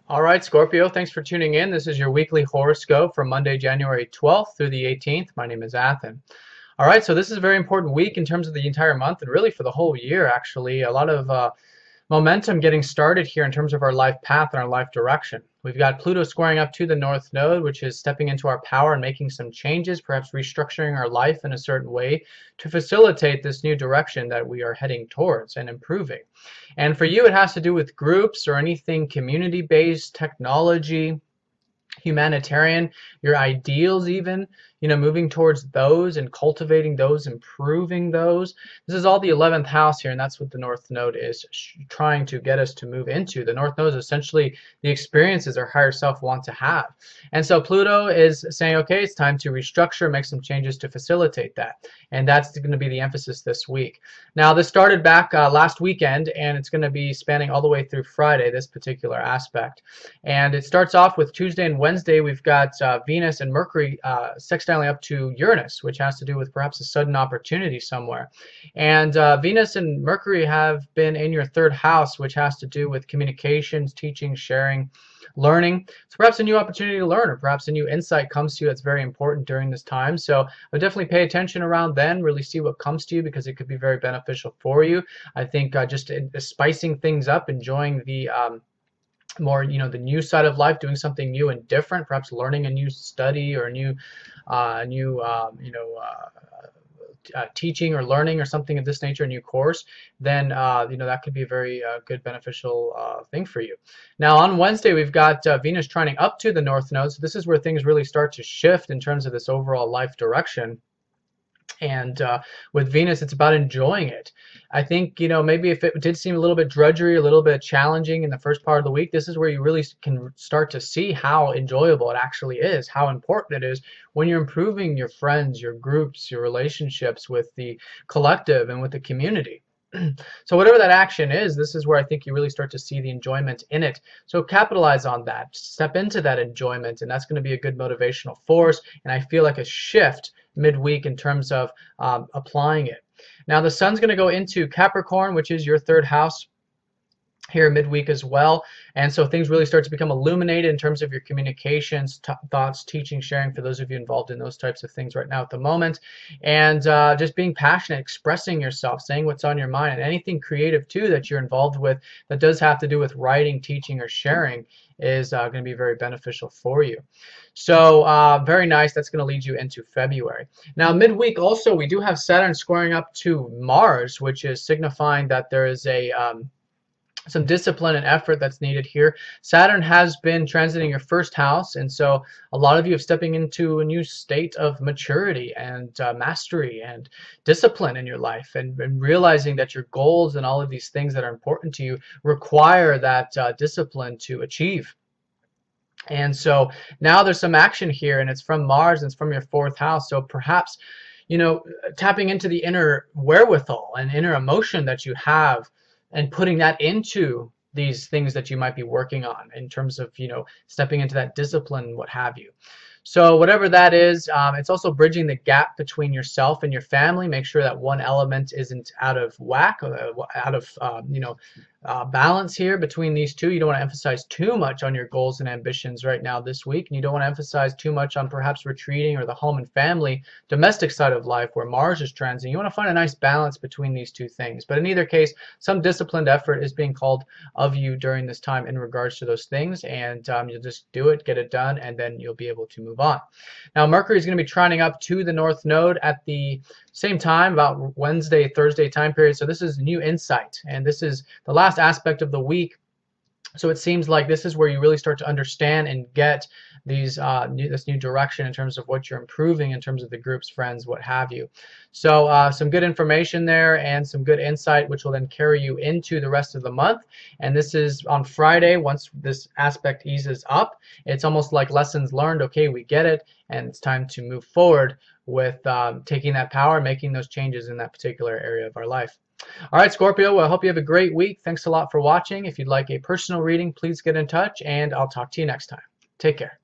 All right, Scorpio, thanks for tuning in. This is your weekly horoscope for Monday, January 12th through the 18th. My name is Athen. All right, so this is a very important week in terms of the entire month and really for the whole year, actually. A lot of momentum getting started here in terms of our life path and our life direction. We've got Pluto squaring up to the North Node, which is stepping into our power and making some changes, perhaps restructuring our life in a certain way to facilitate this new direction that we are heading towards and improving. And for you, it has to do with groups or anything community-based, technology, humanitarian, your ideals even, moving towards those and cultivating those, improving those. This is all the 11th house here, and that's what the North Node is trying to get us to move into. The North Node is essentially the experiences our higher self want to have. And so Pluto is saying, okay, it's time to restructure, make some changes to facilitate that. And that's going to be the emphasis this week. Now, this started back last weekend, and it's going to be spanning all the way through Friday, this particular aspect. And it starts off with Tuesday and Wednesday. We've got Venus and Mercury sextiling up to Uranus, which has to do with perhaps a sudden opportunity somewhere. And Venus and Mercury have been in your third house, which has to do with communications, teaching, sharing, learning. So perhaps a new opportunity to learn, or perhaps a new insight comes to you that's very important during this time. So I would definitely pay attention around then, really see what comes to you, because it could be very beneficial for you. I think just spicing things up, enjoying the more, the new side of life, doing something new and different, perhaps learning a new study or a new teaching or learning or something of this nature, a new course, then that could be a very good beneficial thing for you. Now on Wednesday we've got Venus trining up to the North Node, so this is where things really start to shift in terms of this overall life direction. And with Venus, it's about enjoying it. I think, maybe if it did seem a little bit drudgery, a little bit challenging in the first part of the week, this is where you really can start to see how enjoyable it actually is, how important it is when you're improving your friends, your groups, your relationships with the collective and with the community. So whatever that action is, this is where I think you really start to see the enjoyment in it. So capitalize on that, step into that enjoyment, and that's going to be a good motivational force. And I feel like a shift midweek in terms of applying it. Now the sun's going to go into Capricorn, which is your third house here midweek as well, and so things really start to become illuminated in terms of your communications, thoughts, teaching, sharing, for those of you involved in those types of things right now at the moment, and just being passionate, expressing yourself, saying what's on your mind, and anything creative too that you're involved with that does have to do with writing, teaching, or sharing is going to be very beneficial for you. So very nice. That's going to lead you into February. Now midweek also we do have Saturn squaring up to Mars, which is signifying that there is a some discipline and effort that's needed here. Saturn has been transiting your first house, and so a lot of you are stepping into a new state of maturity and mastery and discipline in your life, and realizing that your goals and all of these things that are important to you require that discipline to achieve. And so now there's some action here, and it's from Mars and it's from your fourth house. So perhaps, tapping into the inner wherewithal and inner emotion that you have, and putting that into these things that you might be working on in terms of, stepping into that discipline, what have you. So whatever that is, it's also bridging the gap between yourself and your family. Make sure that one element isn't out of whack, out of balance here between these two. You don't want to emphasize too much on your goals and ambitions right now this week, and you don't want to emphasize too much on perhaps retreating or the home and family, domestic side of life where Mars is transiting. You want to find a nice balance between these two things. But in either case, some disciplined effort is being called of you during this time in regards to those things, and you'll just do it, get it done, and then you'll be able to move on. Now Mercury is going to be trining up to the North Node at the same time, about Wednesday, Thursday time period. So this is new insight, and this is the last aspect of the week. So it seems like this is where you really start to understand and get these this new direction in terms of what you're improving in terms of the groups, friends, what have you. So some good information there and some good insight, which will then carry you into the rest of the month. And this is on Friday. Once this aspect eases up, it's almost like lessons learned. Okay, we get it, and it's time to move forward with taking that power, making those changes in that particular area of our life. All right, Scorpio, well, I hope you have a great week. Thanks a lot for watching. If you'd like a personal reading, please get in touch, and I'll talk to you next time. Take care.